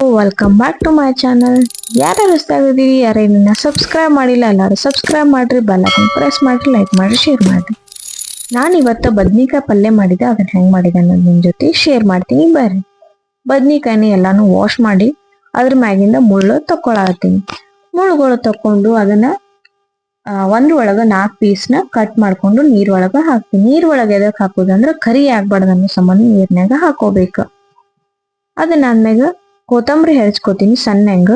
Welcome back to my channel. ಯಾರು ಹೊಸದಾಗಿದ್ದೀರಿ, ಯಾರೇನ ಸಬ್ಸ್ಕ್ರೈಬ್ ಮಾಡಿಲ್ಲ ಎಲ್ಲರೂ ಸಬ್ಸ್ಕ್ರೈಬ್ ಮಾಡ್ರಿ, ಬೆಲ್ ಐಕಾನ್ ಪ್ರೆಸ್ ಮಾಡ್ರಿ, ಲೈಕ್ ಮಾಡ್ರಿ, ಶೇರ್ ಮಾಡ್ರಿ. ನಾನು ಇವತ್ತು ಬದ್ನಿಕಾಯಿ ಪಲ್ಯ ಮಾಡಿದೆ. ಅದನ್ನ ಹೆಂಗ್ ಮಾಡಿದೆ ಅನ್ನೋದು ನಿಮ್ ಜೊತೆ ಶೇರ್ ಮಾಡ್ತೀನಿ ಬರ್ರಿ. ಬದ್ನಿಕಾಯಿನ ಎಲ್ಲಾನು ವಾಶ್ ಮಾಡಿ ಅದ್ರ ಮ್ಯಾಗಿಂದ ಮುಳ್ಳು ತಕ್ಕೊಳತ್ತೀನಿ. ಮುಳ್ಳುಗಳು ತಕೊಂಡು ಅದನ್ನ ಒಂದ್ರ ಒಳಗ 4 ಪೀಸ್ನ ಕಟ್ ಮಾಡ್ಕೊಂಡು ನೀರ್ ಒಳಗ ಹಾಕ್ತೀನಿ. ನೀರ್ ಒಳಗ ಎದಕ್ ಹಾಕೋದಂದ್ರ ಕರಿ ಆಗ್ಬಾರ್ದು ಅನ್ನೋ ಸಂಬಂಧ ನೀರ್ನಾಗ ಹಾಕೋಬೇಕು. ಅದನ್ನಾದ್ಮ್ಯಾಗ ಕೊತ್ತಂಬರಿ ಹೆಚ್ಕೋತೀನಿ ಸಣ್ಣಂಗ,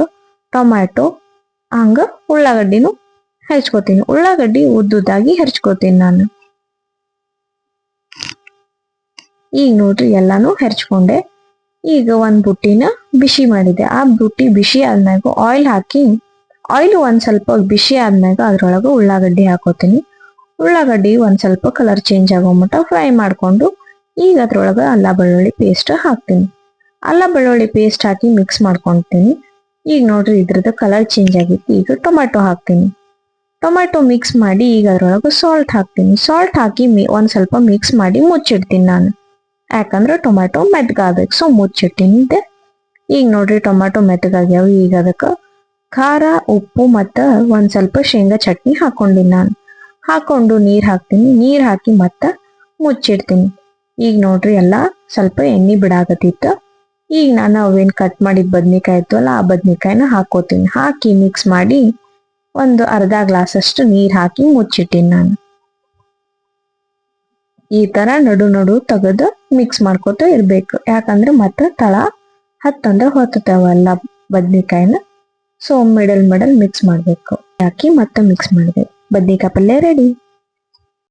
ಟೊಮ್ಯಾಟೊ ಹಂಗ ಉಳ್ಳಾಗಡ್ಡಿನೂ ಹೆಚ್ಕೋತೀನಿ. ಉಳ್ಳಾಗಡ್ಡಿ ಉದ್ದುದಾಗಿ ಹೆಚ್ಕೋತೀನಿ ನಾನು. ಈಗ ನೋಡ್ರಿ ಎಲ್ಲಾನು ಹೆಚ್ಕೊಂಡೆ. ಈಗ ಒಂದ್ ಬುಟ್ಟಿನ ಬಿಸಿ ಮಾಡಿದೆ. ಆ ಬುಟ್ಟಿ ಬಿಸಿ ಆದ್ಮ್ಯಾಗ ಆಯಿಲ್ ಹಾಕಿ, ಆಯಿಲ್ ಒಂದ್ ಸ್ವಲ್ಪ ಬಿಸಿ ಆದ್ಮ್ಯಾಗ ಅದ್ರೊಳಗ ಉಳ್ಳಾಗಡ್ಡಿ ಹಾಕೋತೀನಿ. ಉಳ್ಳಾಗಡ್ಡಿ ಒಂದ್ ಸ್ವಲ್ಪ ಕಲರ್ ಚೇಂಜ್ ಆಗೋ ಮಟ್ಟ ಫ್ರೈ ಮಾಡ್ಕೊಂಡು ಈಗ ಅದ್ರೊಳಗ ಅಲ್ಲ ಬೆಳ್ಳುಳ್ಳಿ ಪೇಸ್ಟ್ ಹಾಕ್ತೀನಿ. ಅಲ್ಲ ಬೆಳ್ಳುಳ್ಳಿ ಪೇಸ್ಟ್ ಹಾಕಿ ಮಿಕ್ಸ್ ಮಾಡ್ಕೊಂತೀನಿ. ಈಗ ನೋಡ್ರಿ ಇದ್ರದ್ದು ಕಲರ್ ಚೇಂಜ್ ಆಗಿತ್ತು. ಈಗ ಟೊಮ್ಯಾಟೊ ಹಾಕ್ತೀನಿ. ಟೊಮ್ಯಾಟೊ ಮಿಕ್ಸ್ ಮಾಡಿ ಈಗ ಅದ್ರೊಳಗೆ ಸಾಲ್ಟ್ ಹಾಕ್ತೀನಿ. ಸಾಲ್ಟ್ ಹಾಕಿ ಒಂದ್ ಸ್ವಲ್ಪ ಮಿಕ್ಸ್ ಮಾಡಿ ಮುಚ್ಚಿಡ್ತೀನಿ ನಾನು. ಯಾಕಂದ್ರೆ ಟೊಮ್ಯಾಟೊ ಮೆತ್ತಗಾಗಬೇಕು, ಸೊ ಮುಚ್ಚಿಟ್ಟಿನಿ. ಈಗ ನೋಡ್ರಿ ಟೊಮ್ಯಾಟೊ ಮೆತ್ತಗಾಗ್ಯಾವ. ಈಗ ಅದಕ್ಕೆ ಖಾರ, ಉಪ್ಪು ಮತ್ತ ಒಂದ್ ಸ್ವಲ್ಪ ಶೇಂಗಾ ಚಟ್ನಿ ಹಾಕೊಂಡಿನಿ ನಾನು. ಹಾಕೊಂಡು ನೀರ್ ಹಾಕ್ತೀನಿ. ನೀರ್ ಹಾಕಿ ಮತ್ತ ಮುಚ್ಚಿಡ್ತೀನಿ. ಈಗ ನೋಡ್ರಿ ಎಲ್ಲಾ ಸ್ವಲ್ಪ ಎಣ್ಣೆ ಬಿಡಾಕತ್ತಿತ್ತು. ಈಗ ನಾನು ಅವೇನ್ ಕಟ್ ಮಾಡಿದ ಬದ್ನಿಕಾಯಿ ಇತ್ತಲ್ಲ ಆ ಬದ್ನಿಕಾಯಿನ ಹಾಕೋತೀನಿ. ಹಾಕಿ ಮಿಕ್ಸ್ ಮಾಡಿ ಒಂದು ಅರ್ಧ ಗ್ಲಾಸ್ ಅಷ್ಟು ನೀರ್ ಹಾಕಿ ಮುಚ್ಚಿಟ್ಟಿನಿ ನಾನು. ಈ ತರ ನಡು ನಡು ತೆಗೆದು ಮಿಕ್ಸ್ ಮಾಡ್ಕೊತ ಇರ್ಬೇಕು. ಯಾಕಂದ್ರೆ ಮತ್ತೆ ತಳ ಹತ್ತಂದ್ರೆ ಹೊತ್ತತಾವಲ್ಲ ಬದ್ನಿಕಾಯಿನ. ಸೊ ಮಿಡಲ್ ಮಿಕ್ಸ್ ಮಾಡ್ಬೇಕು. ಹಾಕಿ ಮತ್ತೆ ಮಿಕ್ಸ್ ಮಾಡ್ಬೇಕು. ಬದ್ನಿಕಾಯಿ ಪಲ್ಯ ರೆಡಿ.